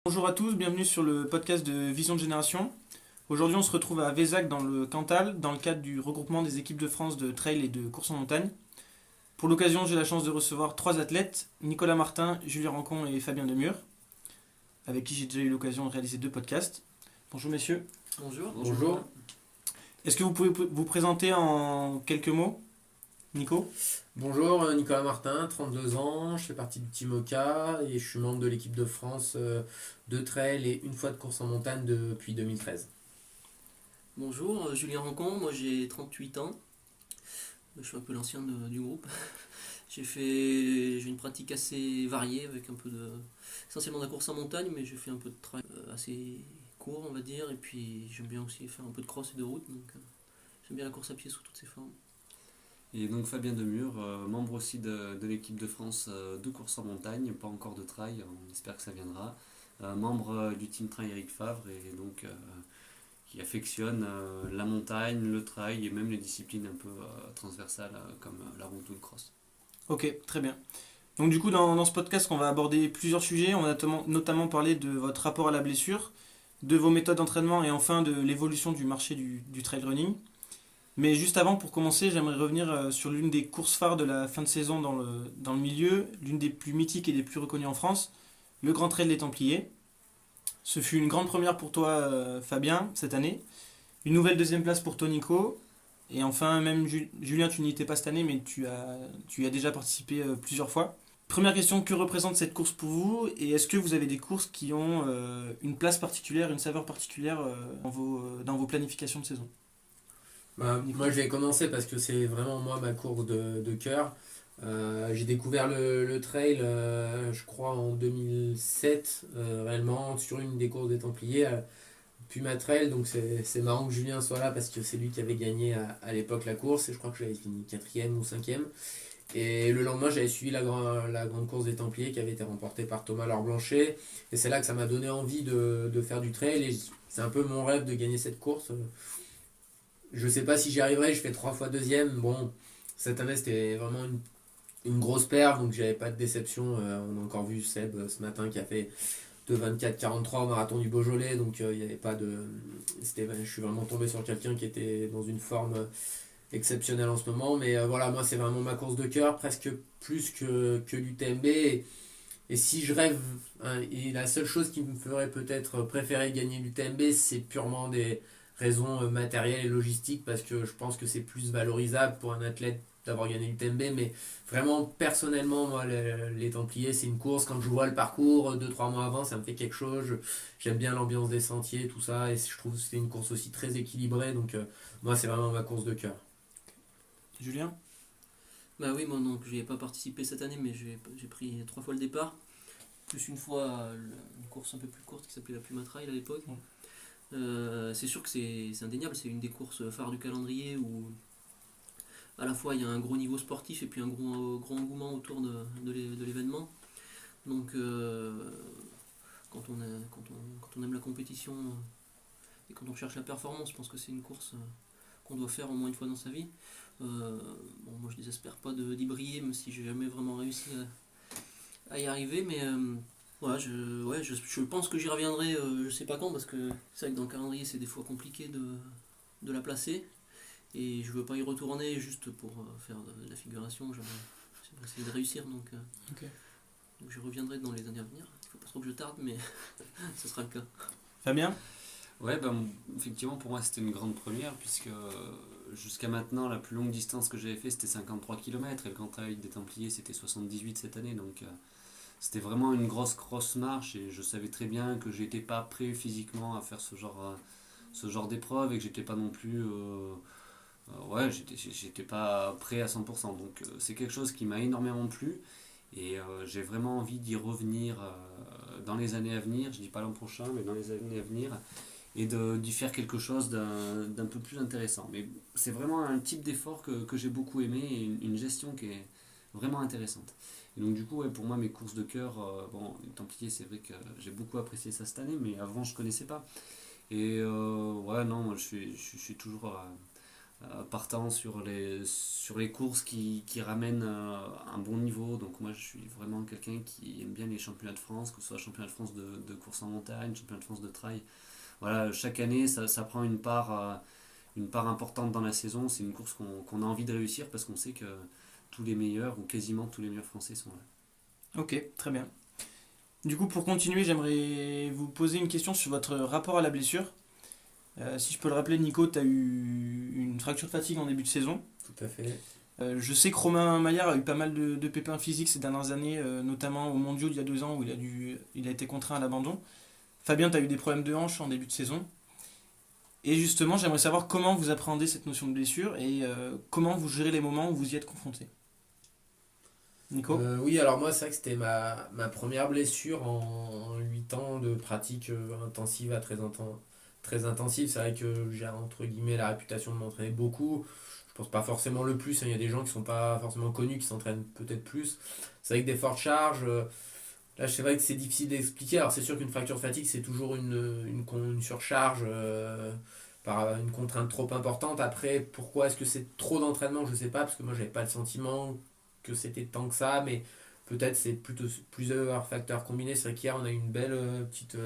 Bonjour à tous, bienvenue sur le podcast de Vision de Génération. Aujourd'hui, on se retrouve à Vézac dans le Cantal, dans le cadre du regroupement des équipes de France de trail et de course en montagne. Pour l'occasion, j'ai la chance de recevoir trois athlètes, Nicolas Martin, Julien Rancon et Fabien Demure, avec qui j'ai déjà eu l'occasion de réaliser deux podcasts. Bonjour messieurs. Bonjour. Bonjour. Est-ce que vous pouvez vous présenter en quelques mots, Nico? Bonjour, Nicolas Martin, 32 ans, je fais partie du Team Oka et je suis membre de l'équipe de France de trail et une fois de course en montagne depuis 2013. Bonjour, Julien Rancon, moi j'ai 38 ans. Je suis un peu l'ancien du groupe. J'ai une pratique assez variée avec essentiellement de la course en montagne, mais j'ai fait un peu de trail assez court, on va dire, et puis j'aime bien aussi faire un peu de cross et de route, donc j'aime bien la course à pied sous toutes ses formes. Et donc Fabien Demure, membre aussi de l'équipe de France de course en montagne, pas encore de trail, on espère que ça viendra. Membre du team trail Eric Favre et donc qui affectionne la montagne, le trail et même les disciplines un peu transversales comme la route ou le cross. Ok, très bien. Donc du coup, dans ce podcast, on va aborder plusieurs sujets. On va notamment parler de votre rapport à la blessure, de vos méthodes d'entraînement et enfin de l'évolution du marché du trail running. Mais juste avant, pour commencer, j'aimerais revenir sur l'une des courses phares de la fin de saison dans le milieu, l'une des plus mythiques et des plus reconnues en France, le Grand Trail des Templiers. Ce fut une grande première pour toi, Fabien, cette année. Une nouvelle deuxième place pour toi, Nico. Et enfin, même Julien, tu n'y étais pas cette année, mais tu y as déjà participé plusieurs fois. Première question, que représente cette course pour vous? Et est-ce que vous avez des courses qui ont une place particulière, une saveur particulière dans vos planifications de saison? Moi je vais commencer parce que c'est vraiment moi ma course de cœur. J'ai découvert le trail je crois en 2007 réellement sur une des courses des Templiers puis ma trail, donc c'est marrant que Julien soit là parce que c'est lui qui avait gagné à l'époque la course et je crois que j'avais fini 4ème ou 5ème. Et le lendemain, j'avais suivi la grande course des Templiers qui avait été remportée par Thomas Laure-Blanchet. Et c'est là que ça m'a donné envie de faire du trail. Et c'est un peu mon rêve de gagner cette course. Je sais pas si j'y arriverai, je fais 3 fois deuxième. Bon, cette année, c'était vraiment une grosse perf, donc j'avais pas de déception. On a encore vu Seb ce matin qui a fait de 24-43 au marathon du Beaujolais. Donc il n'y avait pas de. Je suis vraiment tombé sur quelqu'un qui était dans une forme exceptionnel en ce moment, mais voilà, moi c'est vraiment ma course de cœur, presque plus que l'UTMB. Et si je rêve, hein, et la seule chose qui me ferait peut-être préférer gagner l'UTMB, c'est purement des raisons matérielles et logistiques, parce que je pense que c'est plus valorisable pour un athlète d'avoir gagné l'UTMB, mais vraiment personnellement, moi les Templiers, c'est une course, quand je vois le parcours 2-3 mois avant, ça me fait quelque chose. J'aime bien l'ambiance des sentiers, tout ça, et je trouve que c'est une course aussi très équilibrée, donc moi c'est vraiment ma course de cœur. Julien? Bah oui, moi donc j'y ai pas participé cette année, mais j'ai pris 3 fois le départ, plus une fois une course un peu plus courte qui s'appelait la Puma Trail à l'époque. C'est sûr que c'est indéniable, c'est une des courses phares du calendrier où à la fois il y a un gros niveau sportif et puis un grand engouement autour de l'événement. Donc quand on aime la compétition et quand on cherche la performance, je pense que c'est une course qu'on doit faire au moins une fois dans sa vie. Moi je désespère pas d'y briller, même si j'ai jamais vraiment réussi à y arriver, mais je pense que j'y reviendrai, je sais pas quand, parce que c'est vrai que dans le calendrier c'est des fois compliqué de la placer, et je veux pas y retourner juste pour faire de la figuration, j'aimerais essayer de réussir, donc je reviendrai dans les années à venir. Il faut pas trop que je tarde, mais ce sera le cas. Fabien? Ouais, effectivement pour moi c'était une grande première puisque jusqu'à maintenant la plus longue distance que j'avais fait c'était 53 km et le Grand Trail des Templiers c'était 78 cette année, donc c'était vraiment une grosse marche et je savais très bien que j'étais pas prêt physiquement à faire ce genre d'épreuve et que j'étais pas non plus j'étais pas prêt à 100%, donc c'est quelque chose qui m'a énormément plu et j'ai vraiment envie d'y revenir dans les années à venir, je dis pas l'an prochain mais dans les années à venir, et d'y faire quelque chose d'un peu plus intéressant. Mais c'est vraiment un type d'effort que j'ai beaucoup aimé et une gestion qui est vraiment intéressante. Et donc du coup, ouais, pour moi, mes courses de cœur, les Templiers, c'est vrai que j'ai beaucoup apprécié ça cette année, mais avant, je connaissais pas. Et non, moi, je suis toujours partant sur les courses qui ramènent un bon niveau. Donc moi je suis vraiment quelqu'un qui aime bien les championnats de France, que ce soit championnat de France de course en montagne, championnat de France de trail. Voilà, chaque année ça prend une part importante dans la saison. C'est une course qu'on a envie de réussir parce qu'on sait que tous les meilleurs ou quasiment tous les meilleurs Français sont là. Ok, très bien. Du coup, pour continuer, j'aimerais vous poser une question sur votre rapport à la blessure. Si je peux le rappeler, Nico, tu as eu une fracture de fatigue en début de saison. Tout à fait. Je sais que Romain Maillard a eu pas mal de pépins physiques ces dernières années, notamment au Mondiaux il y a 2 ans où il a été contraint à l'abandon. Fabien, tu as eu des problèmes de hanche en début de saison. Et justement, j'aimerais savoir comment vous appréhendez cette notion de blessure et comment vous gérez les moments où vous y êtes confronté. Nico? Oui, alors moi, c'est vrai que c'était ma première blessure en 8 ans de pratique intensive à très intensive. C'est vrai que j'ai entre guillemets la réputation de m'entraîner beaucoup. Je pense pas forcément le plus, hein. Il y a des gens qui sont pas forcément connus qui s'entraînent peut-être plus. C'est vrai que des fortes charges, là c'est vrai que c'est difficile d'expliquer. Alors c'est sûr qu'une fracture de fatigue c'est toujours une surcharge par une contrainte trop importante. Après, pourquoi est-ce que c'est trop d'entraînement? Je sais pas, parce que moi j'avais pas le sentiment que c'était tant que ça, mais peut-être c'est plutôt plusieurs facteurs combinés. C'est vrai qu'hier on a eu une belle petite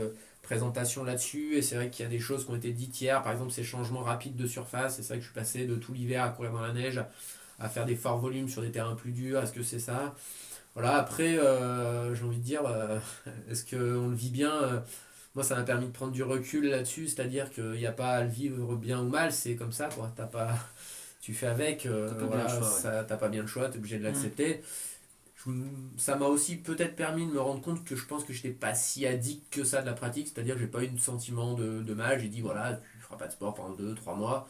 présentation là-dessus, et c'est vrai qu'il y a des choses qui ont été dites hier, par exemple ces changements rapides de surface. Et c'est vrai que je suis passé de tout l'hiver à courir dans la neige à faire des forts volumes sur des terrains plus durs. Est-ce que c'est ça? Voilà, après j'ai envie de dire, est-ce qu'on le vit bien? Moi ça m'a permis de prendre du recul là-dessus, c'est-à-dire qu'il n'y a pas à le vivre bien ou mal, c'est comme ça quoi. T'as pas, tu fais avec, voilà, t'as pas bien le choix, t'es obligé de l'accepter. Ça m'a aussi peut-être permis de me rendre compte que je pense que j'étais pas si addict que ça de la pratique, c'est-à-dire que j'ai pas eu de sentiment de mal. J'ai dit voilà, tu feras pas de sport pendant 2-3 mois.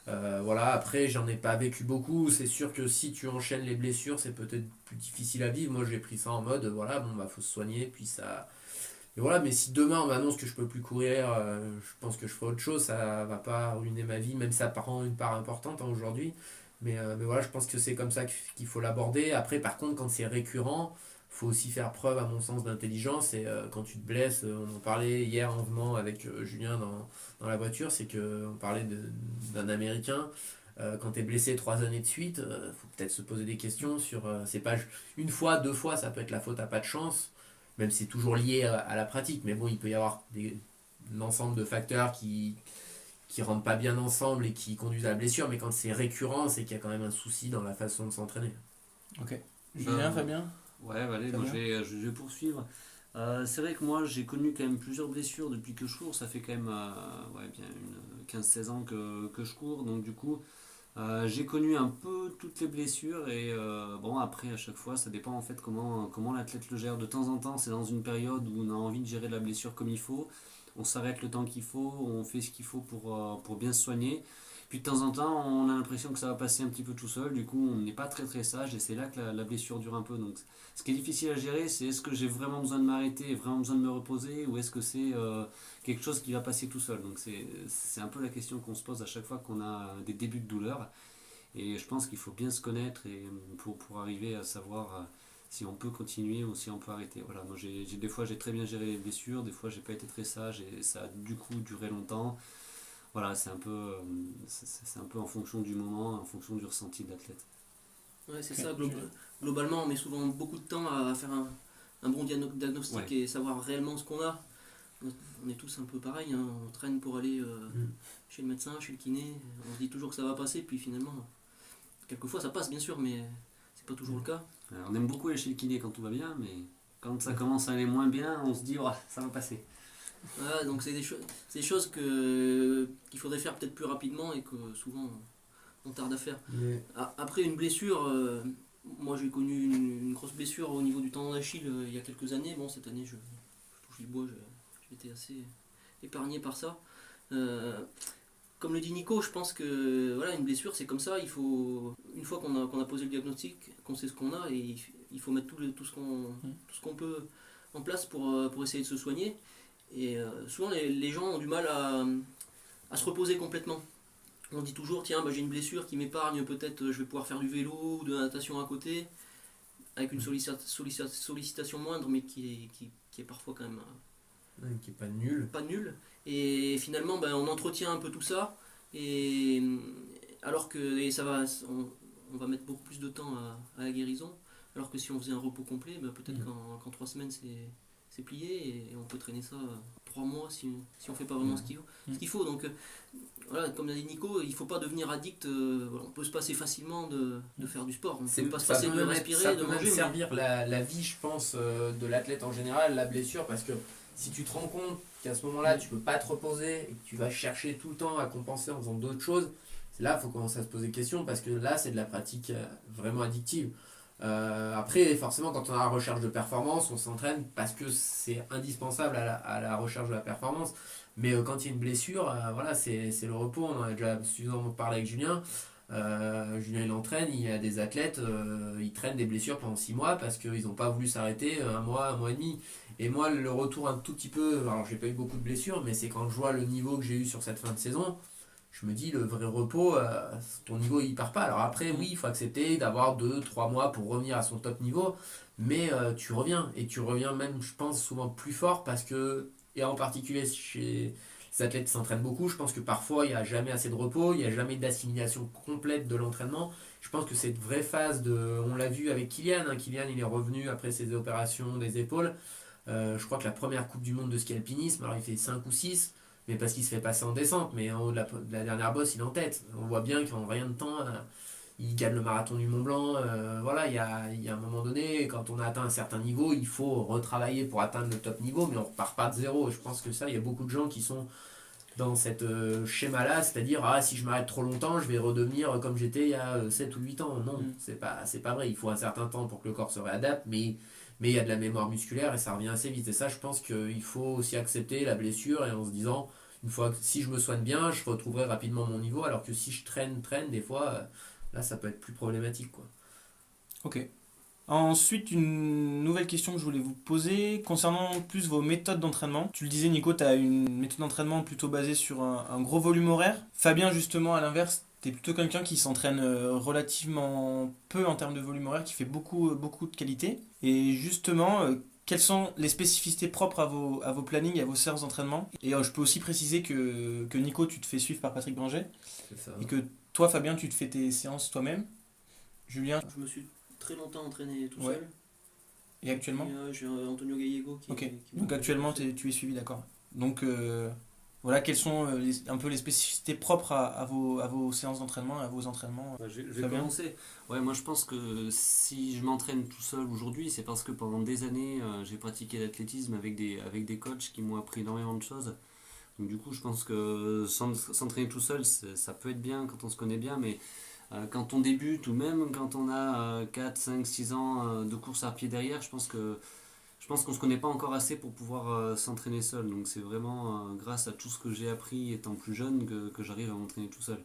Voilà, après j'en ai pas vécu beaucoup. C'est sûr que si tu enchaînes les blessures, c'est peut-être plus difficile à vivre. Moi j'ai pris ça en mode voilà, bon bah faut se soigner, puis ça. Et voilà, mais si demain on m'annonce que je peux plus courir, je pense que je ferai autre chose, ça va pas ruiner ma vie, même si ça prend une part importante hein, aujourd'hui. Mais voilà, je pense que c'est comme ça qu'il faut l'aborder. Après, par contre, quand c'est récurrent, faut aussi faire preuve, à mon sens, d'intelligence. Et quand tu te blesses, on en parlait hier en venant avec Julien dans la voiture, c'est qu'on parlait d'un Américain. Quand tu es blessé 3 années de suite, faut peut-être se poser des questions sur. C'est pas une fois, 2 fois, ça peut être la faute à pas de chance, même si c'est toujours lié à la pratique. Mais bon, il peut y avoir un ensemble de facteurs qui rentrent pas bien ensemble et qui conduisent à la blessure, mais quand c'est récurrent, c'est qu'il y a quand même un souci dans la façon de s'entraîner. Ok. Julien, Fabien? Ouais, allez, moi je vais poursuivre. C'est vrai que moi j'ai connu quand même plusieurs blessures depuis que je cours. Ça fait quand même bien 15-16 ans que je cours. Donc du coup, j'ai connu un peu toutes les blessures. Et bon, après à chaque fois, ça dépend en fait comment l'athlète le gère. De temps en temps, c'est dans une période où on a envie de gérer la blessure comme il faut. On s'arrête le temps qu'il faut, on fait ce qu'il faut pour bien se soigner. Puis de temps en temps, on a l'impression que ça va passer un petit peu tout seul, du coup on n'est pas très sage et c'est là que la blessure dure un peu. Donc ce qui est difficile à gérer, c'est est-ce que j'ai vraiment besoin de m'arrêter, vraiment besoin de me reposer, ou est-ce que c'est quelque chose qui va passer tout seul. Donc c'est un peu la question qu'on se pose à chaque fois qu'on a des débuts de douleur. Et je pense qu'il faut bien se connaître et pour arriver à savoir si on peut continuer ou si on peut arrêter. Voilà, moi des fois j'ai très bien géré les blessures, des fois j'ai pas été très sage et ça a du coup duré longtemps. Voilà, c'est un peu en fonction du moment, en fonction du ressenti de l'athlète. Ouais, c'est ça. Globalement, on met souvent beaucoup de temps à faire un bon diagnostic et savoir réellement ce qu'on a. On est tous un peu pareil, hein. On traîne pour aller chez le médecin, chez le kiné. On se dit toujours que ça va passer, puis finalement, quelquefois ça passe bien sûr, mais c'est pas toujours le cas. Alors, on aime beaucoup aller chez le kiné quand tout va bien, mais quand ça commence à aller moins bien, on se dit oh, ça va passer. Voilà, donc c'est des choses qu'il faudrait faire peut-être plus rapidement et que souvent on tarde à faire. Mais... Après une blessure, moi j'ai connu une grosse blessure au niveau du tendon d'Achille il y a quelques années. Bon, cette année je touche du bois, j'étais assez épargné par ça. Comme le dit Nico, je pense que voilà, une blessure c'est comme ça. Il faut, une fois qu'on a posé le diagnostic, qu'on sait ce qu'on a, et il faut mettre tout ce qu'on peut en place pour essayer de se soigner. Et souvent les gens ont du mal à se reposer complètement. On dit toujours tiens j'ai une blessure qui m'épargne, peut-être je vais pouvoir faire du vélo ou de la natation à côté, avec une sollicitation moindre mais qui est parfois quand même qui est pas nul. Pas nul. Et finalement on entretient un peu tout ça et Alors que, et on va mettre beaucoup plus de temps à la guérison, alors que si on faisait un repos complet, peut-être qu'en 3 semaines c'est plié et on peut traîner ça 3 mois si on fait pas vraiment ce qu'il faut. Donc voilà, comme l'a dit Nico, il faut pas devenir addict. On peut se passer facilement de faire du sport. On peut pas se passer de respirer, de manger. Ça peut servir la vie, je pense, de l'athlète en général, la blessure, parce que si tu te rends compte qu'à ce moment-là, tu peux pas te reposer et que tu vas chercher tout le temps à compenser en faisant d'autres choses, c'est là qu'il faut commencer à se poser des questions, parce que là, c'est de la pratique vraiment addictive. Après, forcément, quand on a la recherche de performance, on s'entraîne parce que c'est indispensable à la recherche de la performance. Mais quand il y a une blessure, voilà, c'est le repos. On en a déjà suffisamment parlé avec Julien. Julien, il entraîne, il y a des athlètes, ils traînent des blessures pendant 6 mois parce qu'ils n'ont pas voulu s'arrêter 1 mois et demi. Et moi, le retour un tout petit peu, alors j'ai pas eu beaucoup de blessures, mais c'est quand je vois le niveau que j'ai eu sur cette fin de saison, je me dis, le vrai repos, ton niveau il part pas. Alors après, oui, il faut accepter d'avoir 2-3 mois pour revenir à son top niveau, mais tu reviens, et tu reviens même, je pense, souvent plus fort parce que, et en particulier chez les athlètes qui s'entraînent beaucoup, je pense que parfois il n'y a jamais assez de repos, il n'y a jamais d'assimilation complète de l'entraînement. Je pense que cette vraie phase on l'a vu avec Kylian, Kylian il est revenu après ses opérations des épaules. Je crois que la première Coupe du Monde de ski alpinisme, alors il fait 5 ou 6, mais parce qu'il se fait passer en descente, mais en haut de la dernière bosse, il est en tête. On voit bien qu'en rien de temps, il gagne le marathon du Mont Blanc. Voilà, il y a un moment donné, quand on a atteint un certain niveau, il faut retravailler pour atteindre le top niveau, mais on repart pas de zéro. Et je pense que ça, il y a beaucoup de gens qui sont dans cette schéma-là, c'est-à-dire, si je m'arrête trop longtemps, je vais redevenir comme j'étais il y a 7 ou 8 ans. Non, c'est pas vrai. Il faut un certain temps pour que le corps se réadapte, mais il y a de la mémoire musculaire et ça revient assez vite. Et ça, je pense qu'il faut aussi accepter la blessure et en se disant, une fois que si je me soigne bien, je retrouverai rapidement mon niveau, alors que si je traîne, des fois, là, ça peut être plus problématique, quoi. Ok. Ensuite, une nouvelle question que je voulais vous poser concernant plus vos méthodes d'entraînement. Tu le disais, Nico, tu as une méthode d'entraînement plutôt basée sur un gros volume horaire. Fabien, justement, à l'inverse, tu es plutôt quelqu'un qui s'entraîne relativement peu en termes de volume horaire, qui fait beaucoup de qualité. Et justement, quelles sont les spécificités propres à vos plannings et à vos séances d'entraînement? Et je peux aussi préciser que Nico, tu te fais suivre par Patrick Branger. C'est ça. Et que toi, Fabien, tu te fais tes séances toi-même. Julien? Je me suis très longtemps entraîné tout Ouais. seul. Et actuellement? Et, j'ai Antonio Gallego qui... Ok, qui donc actuellement tu es suivi, d'accord. Donc voilà, quelles sont un peu les spécificités propres à vos séances d'entraînement, à vos entraînements? Je vais Fabien? commencer. Ouais, moi je pense que si je m'entraîne tout seul aujourd'hui, c'est parce que pendant des années j'ai pratiqué l'athlétisme avec des coachs qui m'ont appris énormément de choses. Donc du coup, je pense que s'entraîner tout seul, ça peut être bien quand on se connaît bien, mais quand on débute ou même quand on a 4, 5, 6 ans de course à pied derrière, je pense qu'on ne se connaît pas encore assez pour pouvoir s'entraîner seul. Donc c'est vraiment grâce à tout ce que j'ai appris étant plus jeune que j'arrive à m'entraîner tout seul.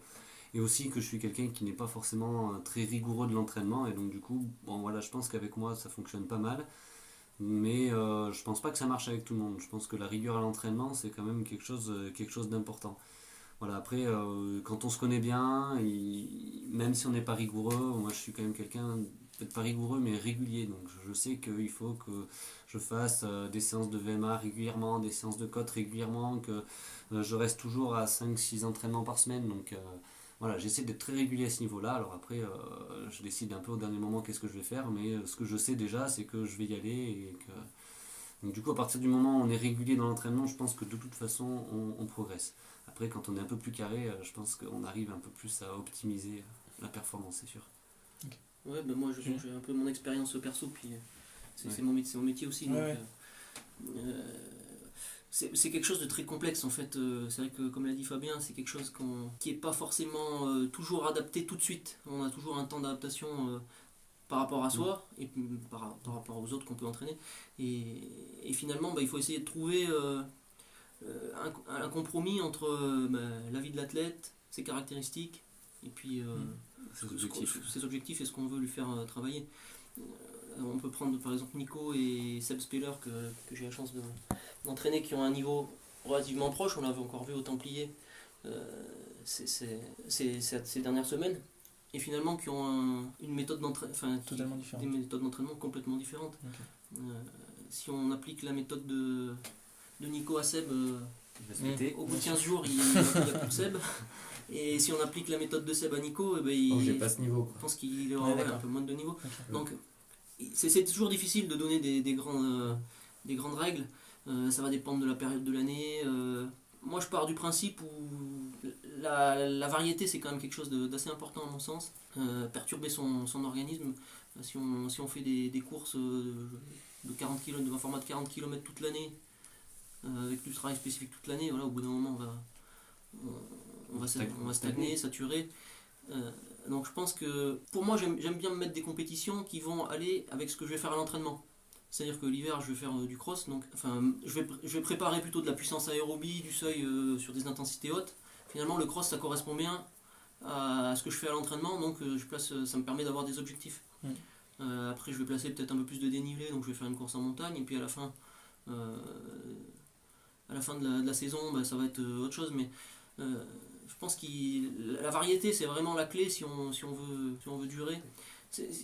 Et aussi que je suis quelqu'un qui n'est pas forcément très rigoureux de l'entraînement. Et donc du coup, bon voilà, je pense qu'avec moi ça fonctionne pas mal. Mais je pense pas que ça marche avec tout le monde. Je pense que la rigueur à l'entraînement, c'est quand même quelque chose d'important. Voilà, après, quand on se connaît bien, même si on n'est pas rigoureux, moi je suis quand même quelqu'un, peut-être pas rigoureux, mais régulier. Donc je sais qu'il faut que je fasse des séances de VMA régulièrement, des séances de côte régulièrement, que je reste toujours à 5-6 entraînements par semaine. Donc voilà, j'essaie d'être très régulier à ce niveau-là. Alors après, je décide un peu au dernier moment qu'est-ce que je vais faire, mais ce que je sais déjà, c'est que je vais y aller. Donc du coup, à partir du moment où on est régulier dans l'entraînement, je pense que de toute façon, on progresse. Après, quand on est un peu plus carré, je pense qu'on arrive un peu plus à optimiser la performance, c'est sûr. Okay. Ouais, ben moi j'ai un peu mon expérience perso, puis c'est mon métier aussi. Ouais. Donc, c'est quelque chose de très complexe en fait. C'est vrai que, comme l'a dit Fabien, c'est quelque chose qui n'est pas forcément toujours adapté tout de suite. On a toujours un temps d'adaptation par rapport à soi et par rapport aux autres qu'on peut entraîner. Et finalement, il faut essayer de trouver un compromis entre la vie de l'athlète, ses caractéristiques, et puis ses objectifs et ce qu'on veut lui faire travailler. On peut prendre par exemple Nico et Seb Speller que j'ai la chance d'entraîner, qui ont un niveau relativement proche. On l'avait encore vu au Templier ces dernières semaines, et finalement qui ont une méthode totalement différente. Des méthodes d'entraînement complètement différentes. Okay. Si on applique la méthode de Nico à Seb, au bout de 15 jours il n'y a plus de Seb. Et si on applique la méthode de Seb à Nico, eh ben, J'ai pas ce niveau, quoi. je pense qu'il aura un peu moins de niveau. Okay. Donc c'est toujours difficile de donner des grandes règles. Ça va dépendre de la période de l'année. Moi je pars du principe où la variété c'est quand même quelque chose d'assez important à mon sens. Perturber son organisme. Si on fait des courses de 40 km, d'un format de 40 km toute l'année, avec du travail spécifique toute l'année, voilà, au bout d'un moment on va stagner, saturer. Donc je pense que pour moi j'aime bien me mettre des compétitions qui vont aller avec ce que je vais faire à l'entraînement. C'est-à-dire que l'hiver je vais faire du cross, donc je vais préparer plutôt de la puissance aérobie, du seuil sur des intensités hautes. Finalement le cross ça correspond bien à ce que je fais à l'entraînement, donc ça me permet d'avoir des objectifs. Après je vais placer peut-être un peu plus de dénivelé, donc je vais faire une course en montagne, et puis à la fin de la saison ça va être autre chose, mais je pense que la variété c'est vraiment la clé si on veut durer.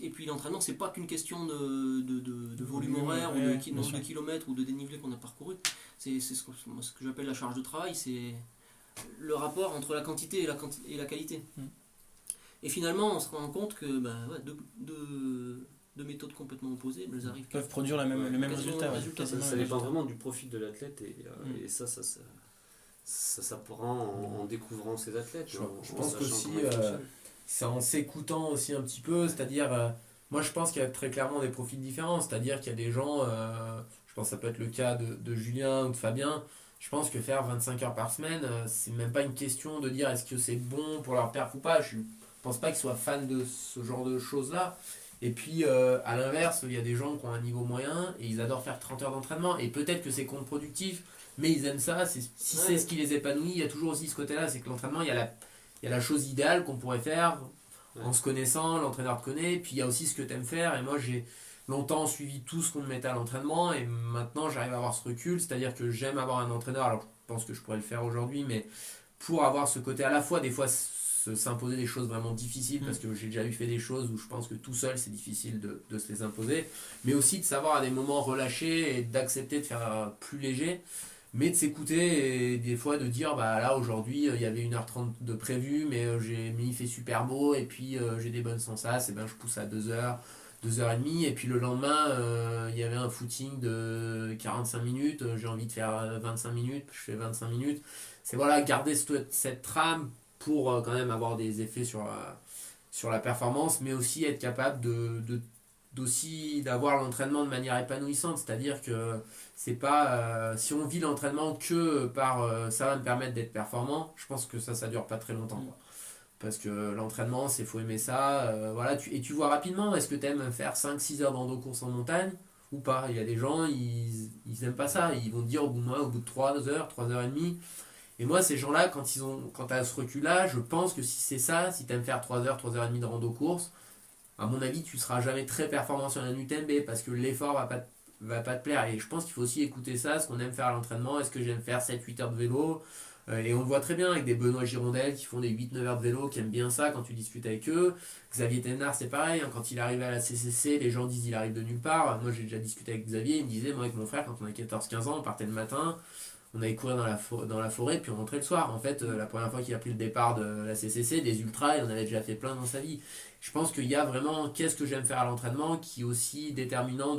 Et puis l'entraînement c'est pas qu'une question de volume horaire ou de nombre de kilomètres ou de dénivelé qu'on a parcouru. C'est ce que j'appelle la charge de travail, c'est le rapport entre la quantité et la qualité. Et finalement on se rend compte que deux méthodes complètement opposées, elles arrivent peuvent produire le même résultat. Ça dépend vraiment du profil de l'athlète et ça prend en découvrant ses athlètes. Je pense qu'aussi c'est en s'écoutant aussi un petit peu, c'est-à-dire moi je pense qu'il y a très clairement des profils différents, c'est-à-dire qu'il y a des gens, je pense que ça peut être le cas de Julien ou de Fabien, je pense que faire 25 heures par semaine, c'est même pas une question de dire est-ce que c'est bon pour leur perf ou pas, je pense pas qu'ils soient fans de ce genre de choses-là. Et puis à l'inverse, il y a des gens qui ont un niveau moyen et ils adorent faire 30 heures d'entraînement et peut-être que c'est contre-productif, mais ils aiment ça, c'est ce qui les épanouit. Il y a toujours aussi ce côté-là, c'est que l'entraînement, il y a la chose idéale qu'on pourrait faire en se connaissant, l'entraîneur te connaît, puis il y a aussi ce que tu aimes faire. Et moi j'ai longtemps suivi tout ce qu'on me mettait à l'entraînement et maintenant j'arrive à avoir ce recul, c'est-à-dire que j'aime avoir un entraîneur, alors je pense que je pourrais le faire aujourd'hui, mais pour avoir ce côté à la fois des fois s'imposer des choses vraiment difficiles, parce que j'ai déjà fait des choses où je pense que tout seul c'est difficile de se les imposer, mais aussi de savoir à des moments relâcher et d'accepter de faire plus léger, mais de s'écouter et des fois de dire là aujourd'hui il y avait 1h30 de prévu, mais il fait super beau et puis j'ai des bonnes sensations, et je pousse à 2h, 2h30, et puis le lendemain il y avait un footing de 45 minutes, j'ai envie de faire 25 minutes, je fais 25 minutes. C'est garder cette trame pour quand même avoir des effets sur la performance, mais aussi être capable d'avoir l'entraînement de manière épanouissante, c'est-à-dire que c'est pas si on vit l'entraînement que par ça va me permettre d'être performant, je pense que ça dure pas très longtemps, quoi. Parce que l'entraînement faut aimer ça, et tu vois rapidement est-ce que tu aimes faire 5-6 heures d'endo-course en montagne ou pas. Il y a des gens ils aiment pas ça, ils vont te dire au bout de 3 heures, 3h30. Et moi, ces gens-là, quand tu as ce recul-là, je pense que si c'est ça, si tu aimes faire 3 heures, 3h30 de rando-course, à mon avis, tu seras jamais très performant sur un UTMB parce que l'effort va pas te plaire. Et je pense qu'il faut aussi écouter ça, ce qu'on aime faire à l'entraînement. Est-ce que j'aime faire 7-8 heures de vélo ? Et on le voit très bien avec des Benoît Girondel qui font des 8-9 heures de vélo, qui aiment bien ça quand tu discutes avec eux. Xavier Thévenard, c'est pareil, quand il arrive à la CCC, les gens disent il arrive de nulle part. Moi, j'ai déjà discuté avec Xavier, il me disait, moi avec mon frère, quand on a 14-15 ans, on partait le matin, on allait courir dans la forêt, puis on rentrait le soir. En fait, la première fois qu'il a pris le départ de la CCC, des ultras, il en avait déjà fait plein dans sa vie. Je pense qu'il y a vraiment qu'est-ce que j'aime faire à l'entraînement qui est aussi déterminant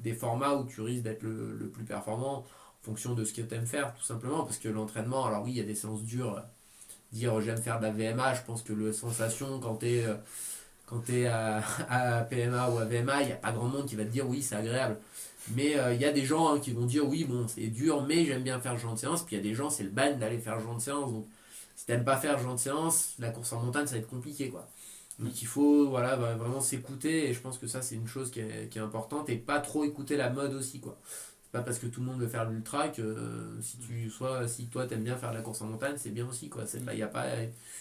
des formats où tu risques d'être le plus performant en fonction de ce que tu aimes faire, tout simplement. Parce que l'entraînement, alors oui, il y a des séances dures. Dire j'aime faire de la VMA, je pense que la sensation quand tu es à PMA ou à VMA, il n'y a pas grand monde qui va te dire oui, c'est agréable. Mais il y a des gens qui vont dire oui, bon, c'est dur, mais j'aime bien faire ce genre de séance. Puis il y a des gens, c'est le ban d'aller faire ce genre de séance. Donc si tu n'aimes pas faire ce genre de séance, la course en montagne, ça va être compliqué, quoi. Donc il faut vraiment s'écouter, et je pense que ça, c'est une chose qui est importante, et pas trop écouter la mode aussi, quoi. C'est pas parce que tout le monde veut faire l'ultra que si toi t'aimes bien faire de la course en montagne, c'est bien aussi, quoi. Il n'y a pas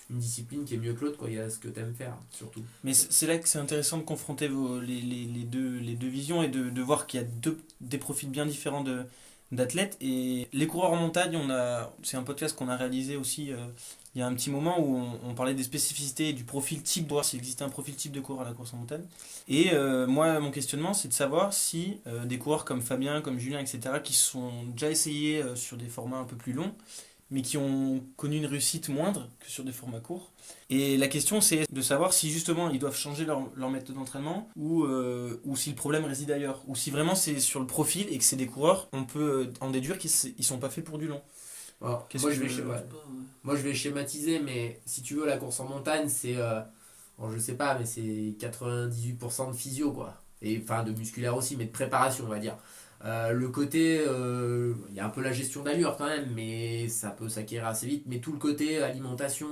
une discipline qui est mieux que l'autre, quoi. Il y a ce que t'aimes faire, surtout. Mais c'est là que c'est intéressant de confronter les deux visions et de voir qu'il y a des profils bien différents d'athlètes. Et les coureurs en montagne, c'est un podcast qu'on a réalisé aussi il y a un petit moment où on parlait des spécificités et du profil type, de voir s'il existait un profil type de coureur à la course en montagne. Et moi, mon questionnement, c'est de savoir si des coureurs comme Fabien, comme Julien, etc., qui sont déjà essayés sur des formats un peu plus longs, mais qui ont connu une réussite moindre que sur des formats courts. Et la question, c'est de savoir si justement ils doivent changer leur méthode d'entraînement ou si le problème réside ailleurs. Ou si vraiment c'est sur le profil et que c'est des coureurs, on peut en déduire qu'ils ne sont pas faits pour du long. Alors, Qu'est-ce moi, que je vais, tu veux- ouais. Moi, je vais schématiser, mais si tu veux, la course en montagne, c'est, bon, je sais pas, mais c'est 98% de physio, quoi. Et enfin, de musculaire aussi, mais de préparation, on va dire. Le côté, il y a un peu la gestion d'allure quand même, mais ça peut s'acquérir assez vite. Mais tout le côté alimentation,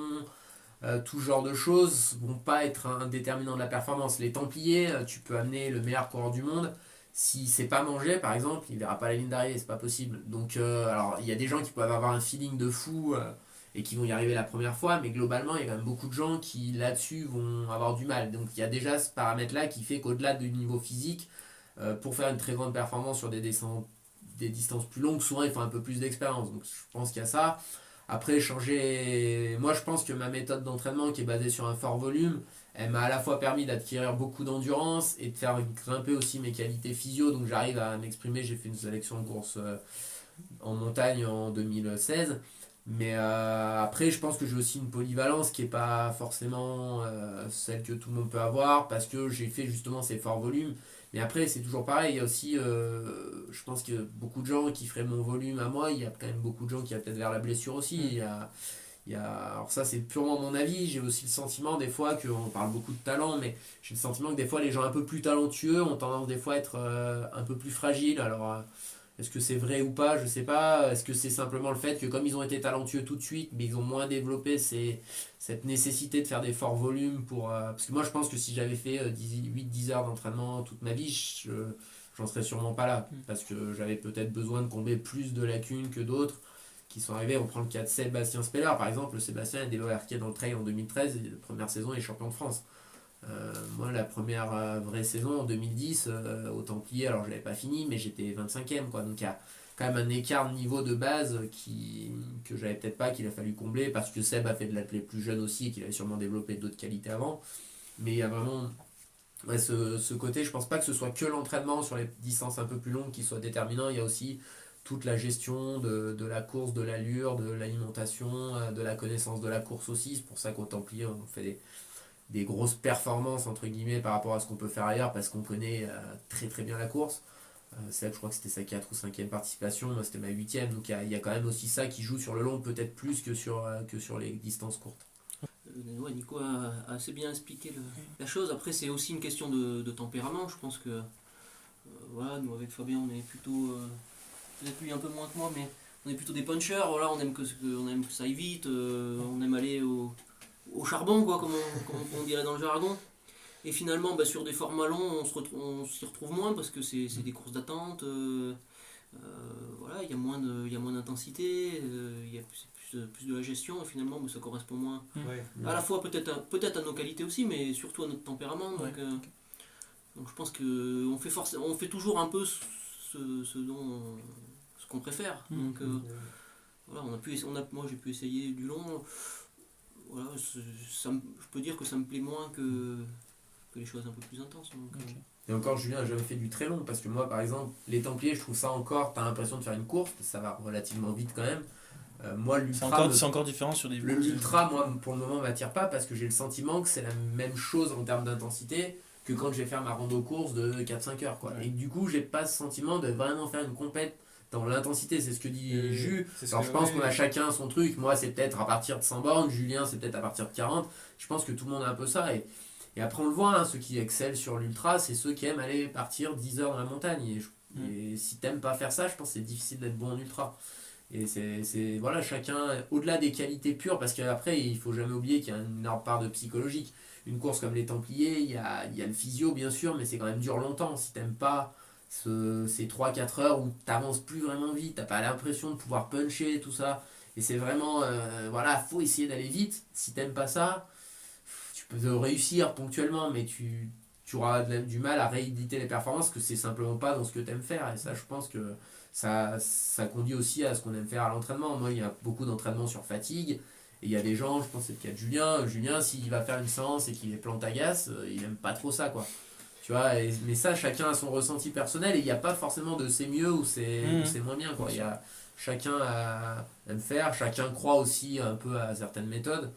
tout ce genre de choses vont pas être un déterminant de la performance. Les Templiers, tu peux amener le meilleur coureur du monde. Si c'est pas mangé, par exemple, il verra pas la ligne d'arrivée, c'est pas possible. Donc, alors, il y a des gens qui peuvent avoir un feeling de fou et qui vont y arriver la première fois, mais globalement, il y a quand même beaucoup de gens qui là-dessus vont avoir du mal. Donc, il y a déjà ce paramètre-là qui fait qu'au-delà du niveau physique, pour faire une très grande performance sur des distances plus longues, souvent il faut un peu plus d'expérience. Donc, je pense qu'il y a ça. Après, changer. Moi, je pense que ma méthode d'entraînement qui est basée sur un fort volume, elle m'a à la fois permis d'acquérir beaucoup d'endurance et de faire grimper aussi mes qualités physio. Donc, j'arrive à m'exprimer. J'ai fait une sélection de course en montagne en 2016. Mais après, je pense que j'ai aussi une polyvalence qui n'est pas forcément celle que tout le monde peut avoir parce que j'ai fait justement ces forts volumes. Mais après, c'est toujours pareil. Il y a aussi, je pense que beaucoup de gens qui feraient mon volume à moi, il y a quand même beaucoup de gens qui a peut-être vers la blessure aussi. Alors ça, c'est purement mon avis. J'ai aussi le sentiment des fois qu'on parle beaucoup de talent, mais j'ai le sentiment que des fois les gens un peu plus talentueux ont tendance des fois à être un peu plus fragiles. Alors, est-ce que c'est vrai ou pas? Je sais pas. Est-ce que c'est simplement le fait que comme ils ont été talentueux tout de suite, mais ils ont moins développé cette nécessité de faire des forts volumes pour... parce que moi, je pense que si j'avais fait 8-10 heures d'entraînement toute ma vie, j'en serais sûrement pas là. Parce que j'avais peut-être besoin de combler plus de lacunes que d'autres qui sont arrivés. On prend le cas de Sébastien Speller, par exemple. Sébastien est débarqué dans le trail en 2013, et la première saison, il est champion de France. Moi, la première vraie saison en 2010, au Templier, alors je l'avais pas fini, mais j'étais 25e, quoi. Donc il y a quand même un écart de niveau de base que j'avais peut-être pas, qu'il a fallu combler, parce que Seb a fait de l'athlète plus jeune aussi, et qu'il avait sûrement développé d'autres qualités avant. Mais il y a vraiment ce côté, je pense pas que ce soit que l'entraînement sur les distances un peu plus longues qui soit déterminant, il y a aussi toute la gestion de la course, de l'allure, de l'alimentation, de la connaissance de la course aussi. C'est pour ça qu'au Templier, on fait des grosses performances entre guillemets par rapport à ce qu'on peut faire ailleurs parce qu'on connaît très très bien la course. Seb, je crois que c'était sa 4 ou 5e participation, moi c'était ma 8e, donc il y a quand même aussi ça qui joue sur le long, peut-être plus que sur les distances courtes. Ouais, Nico a assez bien expliqué la chose. Après, c'est aussi une question de tempérament. Je pense que voilà, nous avec Fabien, on est plutôt, peut-être lui un peu moins que moi, mais on est plutôt des punchers. Voilà, on aime que ça aille vite, on aime aller au charbon, quoi, comme on dirait dans le jargon. Et finalement, sur des formats longs, on s'y retrouve moins parce que c'est des courses d'attente. Voilà, il y a moins d'intensité, il y a plus de la gestion et finalement ça correspond moins à la fois peut-être à nos qualités aussi, mais surtout à notre tempérament. Donc je pense qu'on fait toujours un peu ce qu'on préfère. Donc voilà, moi j'ai pu essayer du long. Voilà, je peux dire que ça me plaît moins que les choses un peu plus intenses. Donc, Et encore, Julien n'a jamais fait du très long parce que moi, par exemple, les Templiers, je trouve ça encore, t'as l'impression de faire une course, ça va relativement vite quand même. Moi, l'ultra. C'est encore différent sur des l'ultra, moi, pour le moment, m'attire pas parce que j'ai le sentiment que c'est la même chose en termes d'intensité que quand je vais faire ma rando course de 4-5 heures, quoi. Et du coup, j'ai pas ce sentiment de vraiment faire une compète dans l'intensité, c'est ce que dit Jus. Alors je pense qu'on a chacun son truc. Moi, c'est peut-être à partir de 100 bornes, Julien, c'est peut-être à partir de 40. Je pense que tout le monde a un peu ça. Et après, on le voit, hein, ceux qui excellent sur l'ultra, c'est ceux qui aiment aller partir 10 heures dans la montagne. Et si t'aimes pas faire ça, je pense que c'est difficile d'être bon en ultra. Et c'est voilà, chacun, au-delà des qualités pures, parce qu'après, il faut jamais oublier qu'il y a une énorme part de psychologique. Une course comme les Templiers, il y a le physio, bien sûr, mais c'est quand même dur longtemps. Si t'aimes pas ces 3-4 heures où t'avances plus vraiment vite, t'as pas l'impression de pouvoir puncher, tout ça. Et c'est vraiment, voilà, faut essayer d'aller vite. Si t'aimes pas ça, tu peux réussir ponctuellement, mais tu auras du mal à rééditer les performances, que c'est simplement pas dans ce que t'aimes faire. Et ça, je pense que ça conduit aussi à ce qu'on aime faire à l'entraînement. Moi, il y a beaucoup d'entraînement sur fatigue. Et il y a des gens, je pense que c'est le cas de Julien. Julien, s'il va faire une séance et qu'il est plante-agace, il aime pas trop ça, quoi. Tu vois, mais ça, chacun a son ressenti personnel et il n'y a pas forcément de c'est mieux ou c'est moins bien, quoi. chacun aime faire, chacun croit aussi un peu à certaines méthodes